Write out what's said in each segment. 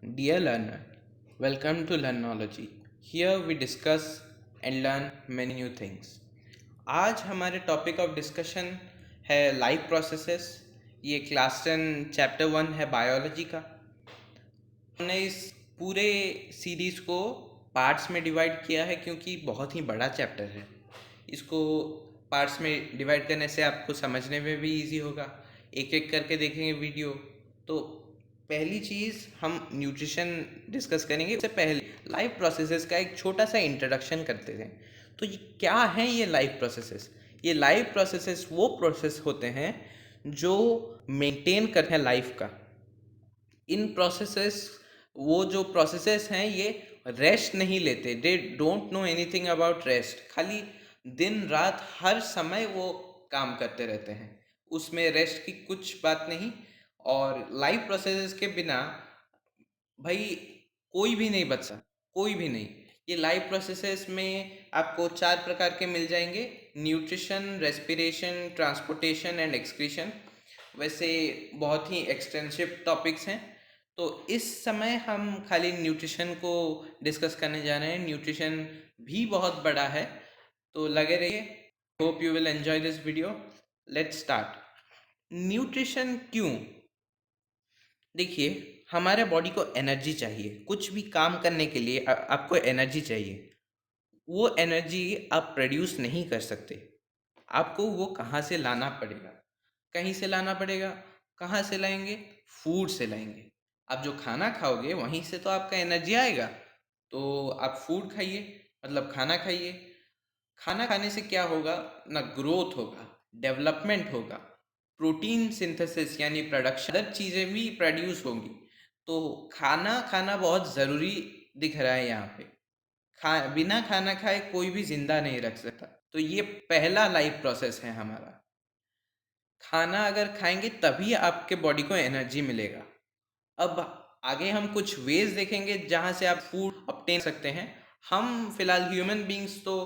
Dear learner, welcome to Learnology. Here we discuss and learn many new things. आज हमारे topic of discussion है life processes. ये class 10 chapter 1 है biology का। हमने इस पूरे सीरीज़ को पार्ट्स में डिवाइड किया है क्योंकि बहुत ही बड़ा चैप्टर है। इसको पार्ट्स में डिवाइड करने से आपको समझने में भी इजी होगा। एक एक करके देखेंगे वीडियो। तो पहली चीज़ हम न्यूट्रिशन डिस्कस करेंगे। उससे पहले लाइफ प्रोसेसेस का एक छोटा सा इंट्रोडक्शन करते हैं। तो ये क्या है ये लाइफ प्रोसेसेस? ये लाइफ प्रोसेसेस वो प्रोसेस होते हैं जो मेंटेन करते हैं लाइफ का। इन प्रोसेसेस वो जो प्रोसेसेस हैं ये रेस्ट नहीं लेते। They don't know anything about rest. खाली दिन रात हर समय वो काम करते रहते हैं, उसमें रेस्ट की कुछ बात नहीं। और लाइफ प्रोसेसेस के बिना भाई कोई भी नहीं बच सकता, कोई भी नहीं। ये लाइफ प्रोसेसेस में आपको 4 प्रकार के मिल जाएंगे: nutrition, respiration, transportation and excretion. वैसे बहुत ही एक्सटेंसिव टॉपिक्स हैं, तो इस समय हम खाली न्यूट्रिशन को डिस्कस करने जा रहे हैं। न्यूट्रिशन भी बहुत बड़ा है, तो लगे रहिए। Hope you will enjoy this video. Let's start. Nutrition क्यों? देखिए, हमारे बॉडी को एनर्जी चाहिए। कुछ भी काम करने के लिए आपको एनर्जी चाहिए। वो एनर्जी आप प्रोड्यूस नहीं कर सकते। आपको वो कहाँ से लाना पड़ेगा? कहीं से लाना पड़ेगा। कहाँ से लाएंगे? फूड से लाएंगे। आप जो खाना खाओगे वहीं से तो आपका एनर्जी आएगा। तो आप फूड खाइए, मतलब खाना खाइए। खाना खाने से क्या होगा ना? ग्रोथ होगा, डेवलपमेंट होगा, प्रोटीन सिंथेसिस यानी प्रोडक्शन, अदर चीज़ें भी प्रोड्यूस होंगी। तो खाना खाना बहुत ज़रूरी दिख रहा है यहाँ पे। बिना खाना खाए कोई भी जिंदा नहीं रख सकता। तो ये पहला लाइफ प्रोसेस है हमारा। खाना अगर खाएंगे तभी आपके बॉडी को एनर्जी मिलेगा। अब आगे हम कुछ वेज देखेंगे जहाँ से आप फूड ऑब्टेन सकते हैं। हम फिलहाल ह्यूमन बींग्स तो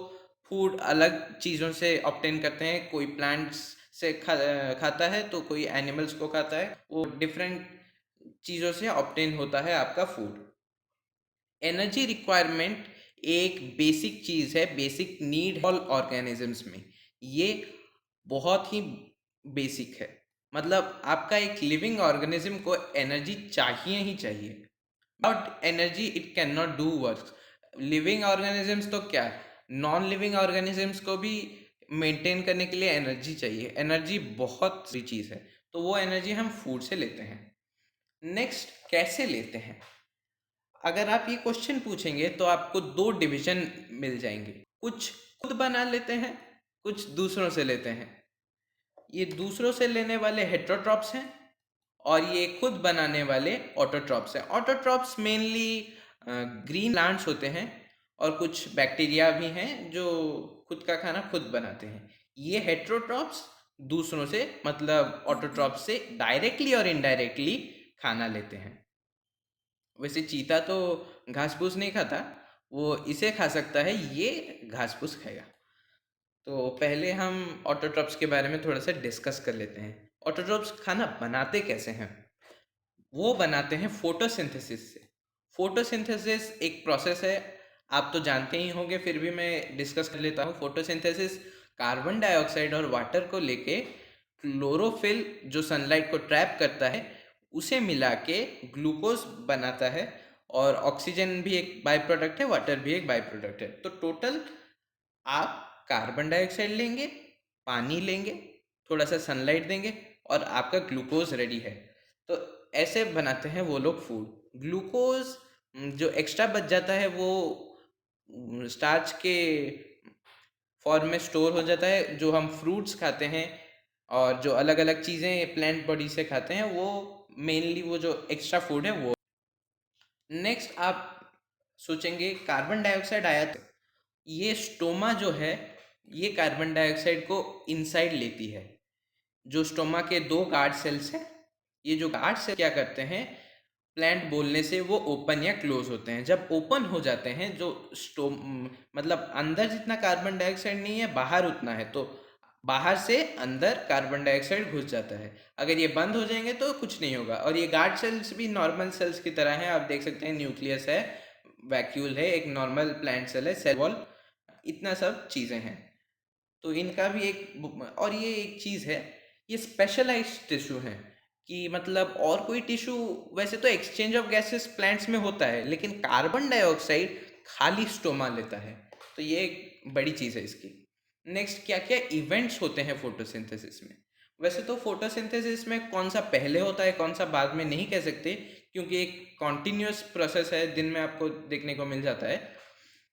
फूड अलग चीज़ों से ऑब्टेन करते हैं। कोई प्लांट्स से खाता है, तो कोई एनिमल्स को खाता है। वो डिफरेंट चीज़ों से ऑब्टेन होता है आपका फूड। एनर्जी रिक्वायरमेंट एक बेसिक चीज़ है, बेसिक नीड ऑल ऑर्गेनिजम्स में। ये बहुत ही बेसिक है। मतलब आपका एक लिविंग ऑर्गेनिज्म को एनर्जी चाहिए ही चाहिए। Without energy it can not do work. Living organisms तो क्या, नॉन लिविंग ऑर्गेनिजम्स को भी मेंटेन करने के लिए एनर्जी चाहिए। एनर्जी बहुत सी चीज़ है, तो वो एनर्जी हम फूड से लेते हैं। नेक्स्ट, कैसे लेते हैं? अगर आप ये क्वेश्चन पूछेंगे तो आपको 2 डिवीजन मिल जाएंगे। कुछ खुद बना लेते हैं, कुछ दूसरों से लेते हैं। ये दूसरों से लेने वाले हेट्रोट्रॉप्स हैं और ये खुद बनाने वाले ऑटोट्रॉप्स हैं। ऑटोट्रॉप्स मेनली ग्रीन प्लांट्स होते हैं और कुछ बैक्टीरिया भी हैं जो खुद का खाना खुद बनाते हैं। ये हेट्रोट्रॉप्स दूसरों से, मतलब ऑटोट्रॉप्स से डायरेक्टली और इनडायरेक्टली खाना लेते हैं। वैसे चीता तो घास फूस नहीं खाता, वो इसे खा सकता है, ये घास फूस खाएगा। तो पहले हम ऑटोट्रॉप्स के बारे में थोड़ा सा डिस्कस कर लेते हैं। ऑटोट्रॉप्स खाना बनाते कैसे हैं? वो बनाते हैं फोटोसिंथेसिस से। फोटोसिंथेसिस एक प्रोसेस है, आप तो जानते ही होंगे, फिर भी मैं डिस्कस कर लेता हूँ। फोटोसिंथेसिस कार्बन डाइऑक्साइड और वाटर को लेके क्लोरोफिल जो सनलाइट को ट्रैप करता है उसे मिला के ग्लूकोज बनाता है। और ऑक्सीजन भी एक बाय प्रोडक्ट है, वाटर भी एक बाय प्रोडक्ट है। तो टोटल आप कार्बन डाइऑक्साइड लेंगे, पानी लेंगे, थोड़ा सा सनलाइट देंगे और आपका ग्लूकोज रेडी है। तो ऐसे बनाते हैं वो लोग फूड। ग्लूकोज जो एक्स्ट्रा बच जाता है वो स्टार्च के फॉर्म में स्टोर हो जाता है। जो हम फ्रूट्स खाते हैं और जो अलग अलग चीज़ें प्लांट बॉडी से खाते हैं, वो मेनली वो जो एक्स्ट्रा फूड है वो। नेक्स्ट आप सोचेंगे कार्बन डाइऑक्साइड आया, तो ये स्टोमा जो है ये कार्बन डाइऑक्साइड को इनसाइड लेती है। जो स्टोमा के 2 गार्ड सेल्स हैं, ये जो गार्ड सेल क्या करते हैं, प्लांट बोलने से वो ओपन या क्लोज होते हैं। जब ओपन हो जाते हैं, जो मतलब अंदर जितना कार्बन डाइऑक्साइड नहीं है बाहर उतना है, तो बाहर से अंदर कार्बन डाइऑक्साइड घुस जाता है। अगर ये बंद हो जाएंगे तो कुछ नहीं होगा। और ये गार्ड सेल्स भी नॉर्मल सेल्स की तरह हैं। आप देख सकते हैं न्यूक्लियस है, वैक्यूल है, एक नॉर्मल प्लांट सेल है, सेल वॉल, इतना सब चीज़ें हैं। तो इनका भी एक, और ये एक चीज़ है, ये स्पेशलाइज्ड टिश्यू है कि मतलब और कोई टिश्यू, वैसे तो एक्सचेंज ऑफ गैसेस प्लांट्स में होता है, लेकिन कार्बन डाइऑक्साइड खाली स्टोमा लेता है। तो ये एक बड़ी चीज़ है इसकी। नेक्स्ट, क्या क्या इवेंट्स होते हैं फोटोसिंथेसिस में। वैसे तो फोटोसिंथेसिस में कौन सा पहले होता है कौन सा बाद में नहीं कह सकते, क्योंकि एक कॉन्टिन्यूस प्रोसेस है, दिन में आपको देखने को मिल जाता है।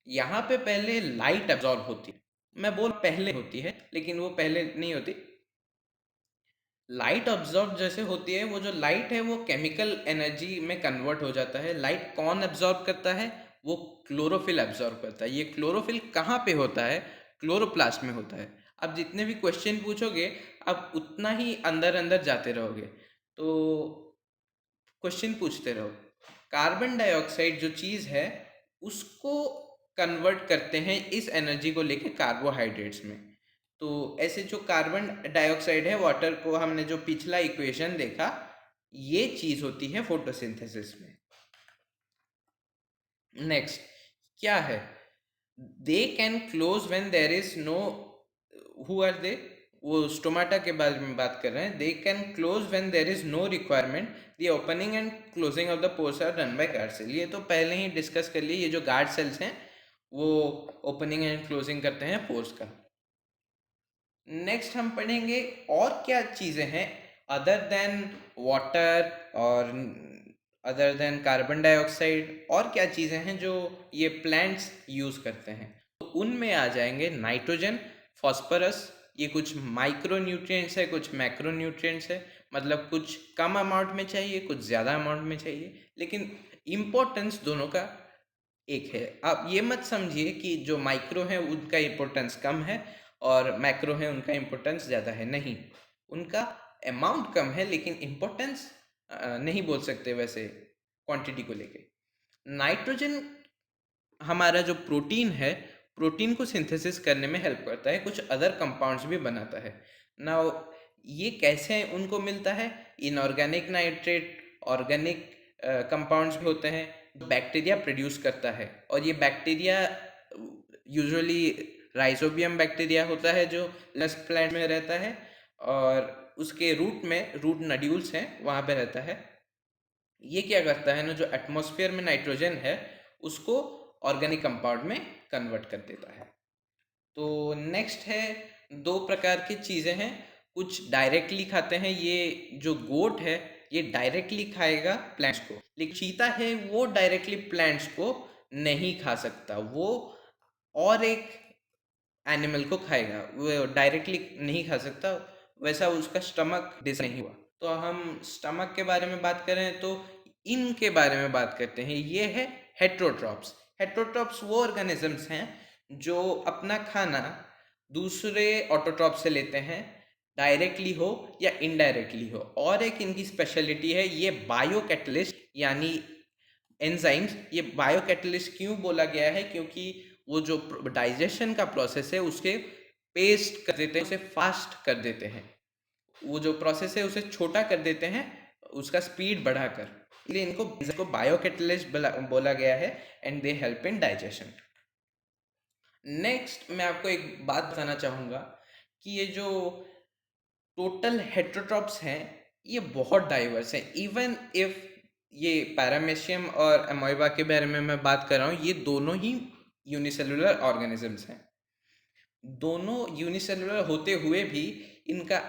यहाँ पे पहले लाइट एब्जॉर्ब होती है। मैं बोल पहले होती है, लेकिन वो पहले नहीं होती। लाइट ऑब्जॉर्ब जैसे होती है, वो जो लाइट है वो केमिकल एनर्जी में कन्वर्ट हो जाता है। लाइट कौन एब्जॉर्ब करता है? वो क्लोरोफिल एब्जॉर्ब करता है। ये क्लोरोफिल कहाँ पे होता है? क्लोरोप्लास्ट में होता है। अब जितने भी क्वेश्चन पूछोगे, आप उतना ही अंदर अंदर जाते रहोगे, तो क्वेश्चन पूछते रहो। कार्बन डाइऑक्साइड जो चीज़ है, उसको कन्वर्ट करते हैं इस एनर्जी को लेके कार्बोहाइड्रेट्स में। तो ऐसे जो कार्बन डाइऑक्साइड है, वाटर को हमने जो पिछला इक्वेशन देखा, ये चीज़ होती है फोटोसिंथेसिस में। नेक्स्ट क्या है? They can close when there is no, who are they? वो स्टोमाटा के बारे में बात कर रहे हैं। They can close when there is no requirement, the opening and closing of the pores are done by guard cell. ये तो पहले ही डिस्कस कर लिए। ये जो गार्ड सेल्स हैं वो ओपनिंग एंड क्लोजिंग करते हैं पोर्स का। नेक्स्ट हम पढ़ेंगे और क्या चीज़ें हैं अदर देन वाटर और अदर देन कार्बन डाइऑक्साइड, और क्या चीज़ें हैं जो ये प्लांट्स यूज़ करते हैं। तो उनमें आ जाएंगे नाइट्रोजन, फॉस्फोरस। ये कुछ माइक्रो न्यूट्रिएंट्स है, कुछ मैक्रो न्यूट्रिएंट्स है। मतलब कुछ कम अमाउंट में चाहिए, कुछ ज़्यादा अमाउंट में चाहिए, लेकिन इम्पोर्टेंस दोनों का एक है। आप ये मत समझिए कि जो माइक्रो है उनका इम्पोर्टेंस कम है और मैक्रो है उनका इम्पोर्टेंस ज़्यादा है। नहीं, उनका अमाउंट कम है, लेकिन इम्पोर्टेंस नहीं बोल सकते वैसे क्वांटिटी को लेके। नाइट्रोजन हमारा जो प्रोटीन है, प्रोटीन को सिंथेसिस करने में हेल्प करता है, कुछ अदर कंपाउंड्स भी बनाता है ना। ये कैसे उनको मिलता है? इनऑर्गेनिक नाइट्रेट, ऑर्गेनिक कंपाउंड्स भी होते हैं, बैक्टीरिया प्रोड्यूस करता है। और ये बैक्टीरिया यूजुअली राइजोबियम बैक्टीरिया होता है जो लस्ट प्लांट में रहता है, और उसके रूट में, रूट नड्यूल्स हैं, वहाँ पे रहता है। ये क्या करता है ना, जो एटमॉस्फेयर में नाइट्रोजन है उसको ऑर्गेनिक कंपाउंड में कन्वर्ट कर देता है। तो नेक्स्ट है, दो प्रकार की चीज़ें हैं। कुछ डायरेक्टली खाते हैं, ये जो गोट है ये डायरेक्टली खाएगा प्लांट्स को, लेकिन चीता है वो डायरेक्टली प्लांट्स को नहीं खा सकता, वो और एक एनिमल को खाएगा, वो डायरेक्टली नहीं खा सकता, वैसा उसका स्टमक डिजाइन नहीं हुआ। तो हम स्टमक के बारे में बात करें तो इनके बारे में बात करते हैं। ये है हेट्रोट्रॉप्स। हेट्रोट्रॉप्स वो ऑर्गेनिजम्स हैं जो अपना खाना दूसरे ऑटोट्रॉप से लेते हैं, डायरेक्टली हो या इनडायरेक्टली हो। और एक इनकी स्पेशलिटी है, ये बायो कैटलिस्ट यानी एंजाइम्स। ये बायो कैटलिस्ट क्यों बोला गया है? क्योंकि वो जो डाइजेशन का प्रोसेस है उसके पेस्ट कर देते हैं, उसे फास्ट कर देते हैं। वो जो प्रोसेस है उसे छोटा कर देते हैं, उसका स्पीड बढ़ाकर। इसलिए इनको बायो कैटलिस्ट बोला गया है, and they help in digestion. Next मैं आपको एक बात बताना चाहूँगा कि ये जो टोटल हेट्रोट्रॉप्स हैं ये बहुत डाइवर्स हैं। इवन इफ ये पैरामेशियम और अमोइबा के बारे में मैं बात कर रहा हूँ, ये दोनों ही यूनिसेलुलर ऑर्गेनिजम्स हैं। दोनों यूनिसेलुलर होते हुए भी इनका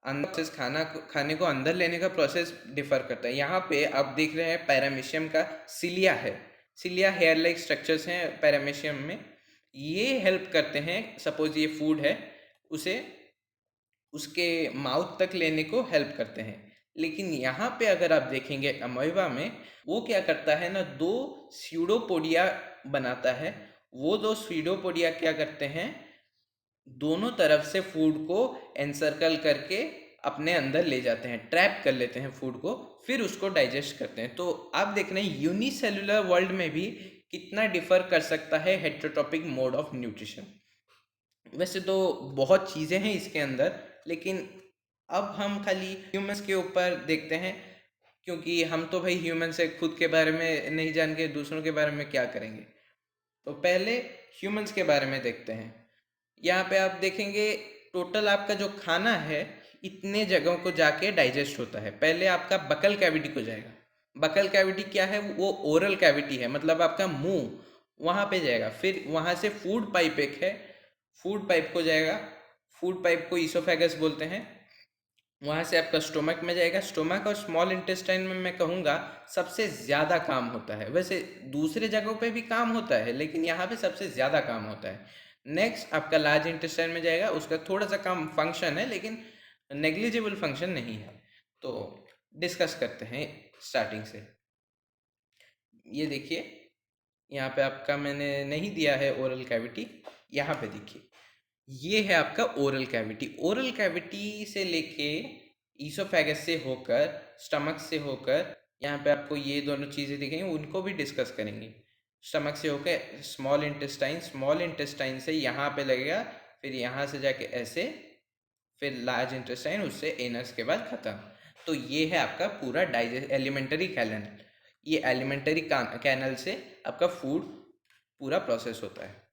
अंदर खाने को अंदर लेने का प्रोसेस डिफर करता है। यहाँ पे आप देख रहे हैं पैरामीशियम का सिलिया है। सिलिया हेयर लाइक स्ट्रक्चर्स हैं पैरामीशियम में। ये हेल्प करते हैं, सपोज ये फूड है, उसे उसके माउथ तक लेने को हेल्प करते हैं। लेकिन यहाँ पे अगर आप देखेंगे अमोइबा में, वो क्या करता है ना, दो स्यूडोपोडिया बनाता है। वो दो स्यूडोपोडिया क्या करते हैं, दोनों तरफ से फूड को एनसर्कल करके अपने अंदर ले जाते हैं, ट्रैप कर लेते हैं फूड को, फिर उसको डाइजेस्ट करते हैं। तो आप देख रहे हैं यूनिसेलुलर वर्ल्ड में भी कितना डिफर कर सकता है हेट्रोट्रॉपिक मोड ऑफ न्यूट्रिशन। वैसे तो बहुत चीज़ें हैं इसके अंदर, लेकिन अब हम खाली ह्यूमंस के ऊपर देखते हैं, क्योंकि हम तो भाई ह्यूमन से खुद के बारे में नहीं जान के दूसरों के बारे में क्या करेंगे। तो पहले ह्यूमंस के बारे में देखते हैं। यहाँ पे आप देखेंगे टोटल आपका जो खाना है इतने जगहों को जाके डाइजेस्ट होता है। पहले आपका बकल कैविटी को जाएगा। बकल कैविटी क्या है? वो ओरल कैविटी है, मतलब आपका मुंह वहाँ पे जाएगा। फिर वहाँ से फूड पाइप एक है, फूड पाइप को जाएगा। फूड पाइप को ईसोफेगस बोलते हैं। वहाँ से आपका स्टोमक में जाएगा। स्टोमक और स्मॉल इंटेस्टाइन में मैं कहूँगा सबसे ज़्यादा काम होता है। वैसे दूसरे जगहों पे भी काम होता है, लेकिन यहाँ पे सबसे ज़्यादा काम होता है। नेक्स्ट आपका लार्ज इंटेस्टाइन में जाएगा। उसका थोड़ा सा कम फंक्शन है, लेकिन नेग्लिजिबल फंक्शन नहीं है। तो डिस्कस करते हैं स्टार्टिंग से। ये देखिए, यहाँ पे आपका मैंने नहीं दिया है ओरल कैविटी। यहाँ पे देखिए, ये है आपका ओरल कैविटी। ओरल कैविटी से लेके ईसोफेगस से होकर, स्टमक से होकर, यहाँ पे आपको ये दोनों चीज़ें दिखेंगी, उनको भी डिस्कस करेंगे। स्टमक से होकर स्मॉल इंटेस्टाइन, स्मॉल इंटेस्टाइन से यहाँ पे लगेगा, फिर यहाँ से जाके ऐसे, फिर लार्ज इंटेस्टाइन, उससे एनस के बाद ख़त्म। तो ये है आपका पूरा डाइजेस्ट एलिमेंटरी कैनल। ये एलिमेंटरी कैनल से आपका फूड पूरा प्रोसेस होता है।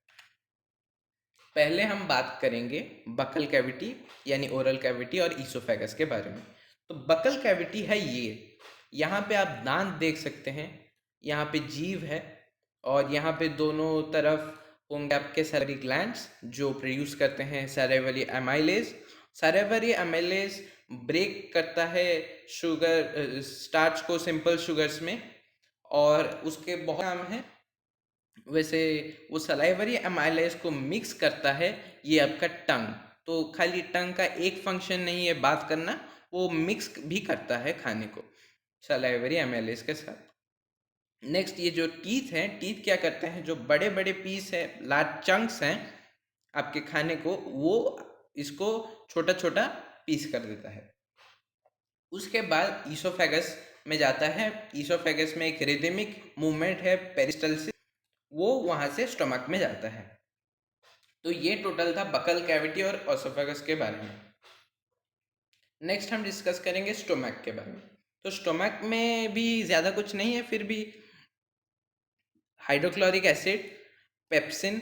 पहले हम बात करेंगे बकल कैविटी यानी ओरल कैविटी और ईसोफेगस के बारे में। तो बकल कैविटी है ये, यहाँ पे आप दांत देख सकते हैं, यहाँ पे जीभ है, और यहाँ पे दोनों तरफ होंगे आपके सैलिवरी ग्लैंड्स जो प्रोड्यूस करते हैं salivary amylase. Salivary amylase break करता है शुगर स्टार्च को सिंपल शुगर्स में, और उसके बहुत काम है। वैसे वो सलाइवरी एमाइलेज को मिक्स करता है ये आपका टंग। तो खाली टंग का एक फंक्शन नहीं है बात करना, वो मिक्स भी करता है खाने को सलाइवरी एमाइलेज के साथ। नेक्स्ट ये जो टीथ हैं, टीथ क्या करते हैं? जो बड़े बड़े पीस है, लार्ज चंक्स हैं आपके खाने को, वो इसको छोटा छोटा पीस कर देता है। उसके बाद ईसोफेगस में जाता है। ईसोफेगस में एक रिदमिक मूवमेंट है पेरिस्टल्सिस, वो वहाँ से स्टमक में जाता है। तो ये टोटल था बकल कैविटी और ओसोफेगस के बारे में। नेक्स्ट हम डिस्कस करेंगे स्टोमक के बारे में। तो स्टोमक में भी ज़्यादा कुछ नहीं है, फिर भी हाइड्रोक्लोरिक एसिड, पेप्सिन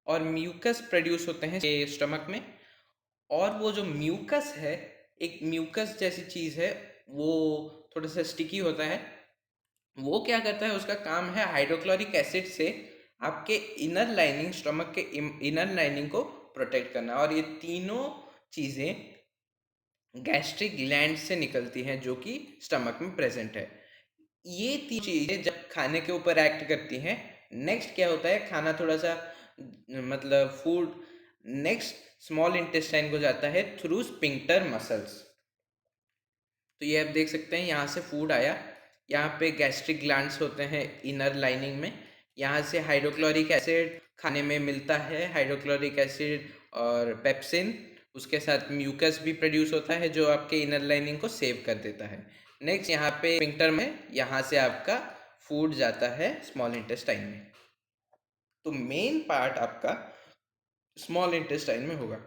और म्यूकस प्रोड्यूस होते हैं स्टमक में। और वो जो म्यूकस है, एक म्यूकस जैसी चीज़ है, वो थोड़ा सा स्टिकी होता है। वो क्या करता है? उसका काम है हाइड्रोक्लोरिक एसिड से आपके इनर लाइनिंग, स्टमक के इनर लाइनिंग को प्रोटेक्ट करना। और ये तीनों चीज़ें गैस्ट्रिक ग्लैंड से निकलती हैं जो कि स्टमक में प्रेजेंट है। ये तीन चीज़ें जब खाने के ऊपर एक्ट करती हैं, नेक्स्ट क्या होता है? खाना थोड़ा सा मतलब फूड नेक्स्ट स्मॉल इंटेस्टाइन को जाता है थ्रू स्पिंक्टर मसल्स। तो ये आप देख सकते हैं, यहाँ से फूड आया, यहाँ पे गैस्ट्रिक ग्लैंड्स होते हैं इनर लाइनिंग में, यहाँ से हाइड्रोक्लोरिक एसिड खाने में मिलता है, हाइड्रोक्लोरिक एसिड और पेप्सिन, उसके साथ म्यूकस भी प्रोड्यूस होता है जो आपके इनर लाइनिंग को सेव कर देता है। नेक्स्ट यहाँ पे स्फिंक्टर में, यहाँ से आपका फूड जाता है स्मॉल इंटेस्टाइन में। तो मेन पार्ट आपका स्मॉल इंटेस्टाइन में होगा।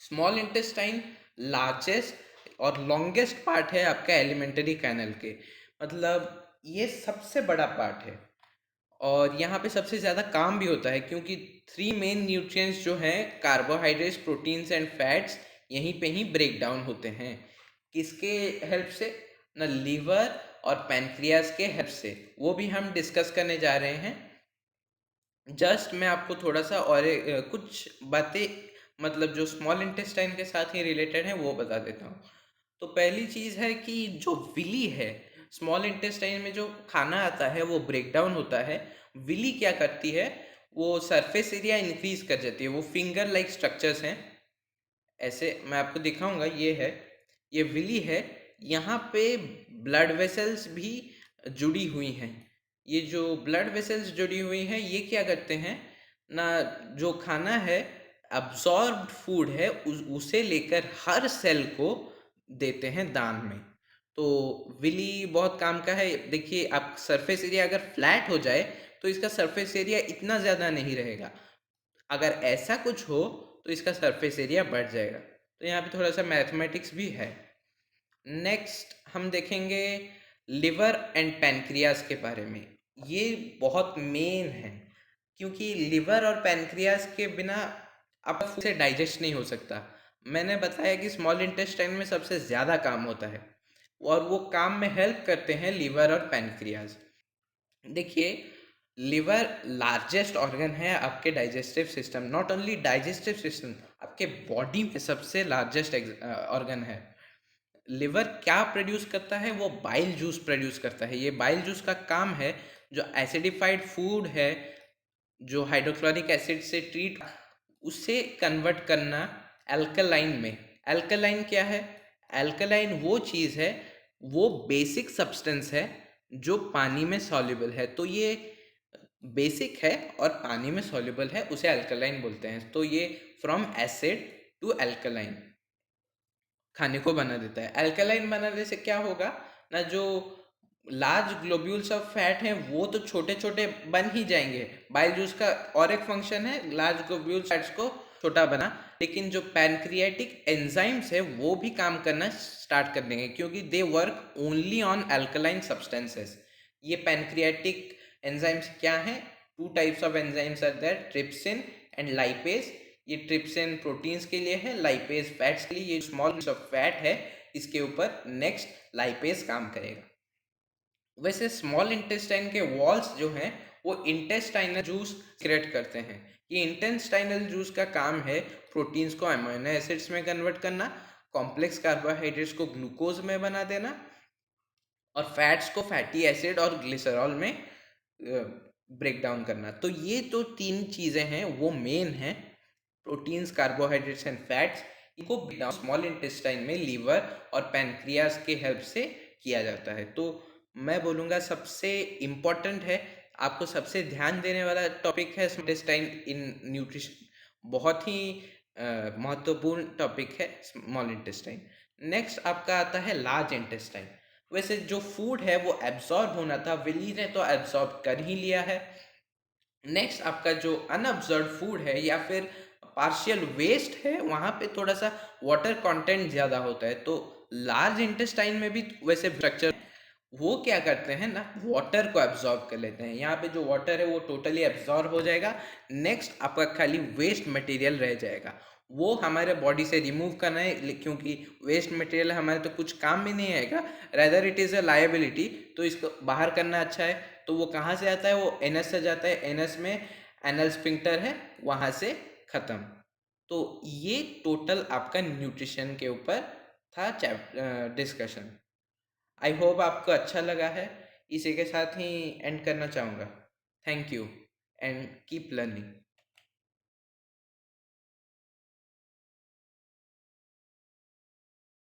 स्मॉल इंटेस्टाइन लार्जेस्ट और लॉन्गेस्ट पार्ट है आपका एलिमेंटरी कैनल के, मतलब ये सबसे बड़ा पार्ट है। और यहाँ पे सबसे ज़्यादा काम भी होता है, क्योंकि थ्री मेन न्यूट्रिएंट्स जो हैं, कार्बोहाइड्रेट्स, प्रोटीन्स एंड फैट्स, यहीं पे ही ब्रेक डाउन होते हैं। किसके हेल्प से? ना लीवर और पैनक्रियाज के हेल्प से, वो भी हम डिस्कस करने जा रहे हैं। जस्ट मैं आपको थोड़ा सा और कुछ बातें, मतलब जो स्मॉल इंटेस्टाइन के साथ ही रिलेटेड है, वो बता देता हूँ। तो पहली चीज़ है कि जो विली है, स्मॉल इंटेस्टाइन में जो खाना आता है वो ब्रेक डाउन होता है। विली क्या करती है? वो सरफेस एरिया इंक्रीज कर जाती है। वो फिंगर लाइक स्ट्रक्चर्स हैं, ऐसे मैं आपको दिखाऊंगा। ये है, ये विली है। यहाँ पे ब्लड वेसल्स भी जुड़ी हुई हैं। ये जो ब्लड वेसल्स जुड़ी हुई हैं, ये क्या करते हैं ना, जो खाना है, अब्सॉर्ब्ड फूड है, उसे लेकर हर सेल को देते हैं दान में। तो विली बहुत काम का है। देखिए, आप सरफेस एरिया अगर फ्लैट हो जाए तो इसका सरफेस एरिया इतना ज़्यादा नहीं रहेगा। अगर ऐसा कुछ हो तो इसका सरफेस एरिया बढ़ जाएगा। तो यहाँ पे थोड़ा सा मैथमेटिक्स भी है। नेक्स्ट हम देखेंगे लिवर एंड पैनक्रियाज के बारे में। ये बहुत मेन है, क्योंकि लिवर और पैनक्रियाज के बिना आपका फूड से डाइजेस्ट नहीं हो सकता। मैंने बताया कि स्मॉल इंटेस्टाइन में सबसे ज़्यादा काम होता है और वो काम में हेल्प करते हैं लिवर और पैनक्रियाज। देखिए, लिवर लार्जेस्ट ऑर्गन है आपके digestive system, not only digestive system, आपके बॉडी में सबसे लार्जेस्ट ऑर्गन है। लिवर क्या प्रोड्यूस करता है? वो बाइल जूस प्रोड्यूस करता है। ये बाइल जूस का काम है जो एसिडिफाइड फूड है, जो हाइड्रोक्लोरिक एसिड से ट्रीट, उसे कन्वर्ट करना अल्कलाइन में। अल्कलाइन क्या है? अल्कलाइन वो चीज़ है, वो बेसिक सब्सटेंस है जो पानी में सॉल्युबल है। तो ये बेसिक है और पानी में सॉल्युबल है, उसे अल्कलाइन बोलते हैं। तो ये फ्रॉम एसिड टू अल्कलाइन खाने को बना देता है। अल्कलाइन बनाने से क्या होगा ना, जो लार्ज ग्लोब्यूल्स ऑफ फैट हैं वो तो छोटे छोटे बन ही जाएंगे। बाइल जूस का और एक फंक्शन है लार्ज ग्लोब्यूल फैट्स को छोटा बना, लेकिन जो पैनक्रियाटिक एंजाइम्स है वो भी काम करना स्टार्ट कर देंगे, क्योंकि they work only on alkaline substances. ये पैनक्रियाटिक एंजाइम्स क्या हैं? Two types of enzymes are there, trypsin and lipase. ये ट्रिप्सिन प्रोटीन्स के लिए है, लाइपेज फैट्स के लिए। ये स्मॉल ऑफ फैट है, इसके ऊपर नेक्स्ट लाइपेज काम करेगा। वैसे स्मॉल इंटेस्टाइन के वॉल्स जो हैं वो इंटेस्टाइनल जूस क्रिएट करते हैं। ये इंटेस्टाइनल जूस का काम है प्रोटीन्स को अमीनो एसिड्स में कन्वर्ट करना, कॉम्प्लेक्स कार्बोहाइड्रेट्स को ग्लूकोज में बना देना, और फैट्स को फैटी एसिड और ग्लिसरॉल में ब्रेक डाउन करना। तो ये तो तीन चीज़ें हैं वो मेन हैं, प्रोटीन्स, कार्बोहाइड्रेट्स एंड फैट्स। इनको स्मॉल इंटेस्टाइन में लीवर और पैनक्रियाज के हेल्प से किया जाता है। तो मैं बोलूँगा सबसे इम्पॉर्टेंट है, आपको सबसे ध्यान देने वाला टॉपिक है इंटेस्टाइन इन न्यूट्रिशन। बहुत ही महत्वपूर्ण टॉपिक है स्मॉल इंटेस्टाइन। नेक्स्ट आपका आता है लार्ज इंटेस्टाइन। वैसे जो फूड है वो एब्जॉर्ब होना था, विली ने तो एब्जॉर्ब कर ही लिया है। नेक्स्ट आपका जो अनअब्जॉर्ब फूड है या फिर पार्शियल वेस्ट है, वहाँ पे थोड़ा सा वाटर कंटेंट ज़्यादा होता है। तो लार्ज इंटेस्टाइन में भी वैसे स्ट्रक्चर, वो क्या करते हैं ना, वाटर को एब्जॉर्ब कर लेते हैं। यहाँ पे जो वाटर है वो टोटली एब्जॉर्ब हो जाएगा। नेक्स्ट आपका खाली वेस्ट मटेरियल रह जाएगा, वो हमारे बॉडी से रिमूव करना है, क्योंकि वेस्ट मटेरियल हमारे तो कुछ काम में नहीं आएगा, rather it is a liability. तो इसको बाहर करना अच्छा है। तो वो कहाँ से आता है? वो एनस से जाता है। एनस में एनल स्फिंक्टर है, वहाँ से ख़त्म। तो ये टोटल आपका न्यूट्रिशन के ऊपर था डिस्कशन। आई होप आपको अच्छा लगा है। इसी के साथ ही एंड करना चाहूँगा। Thank you and keep learning.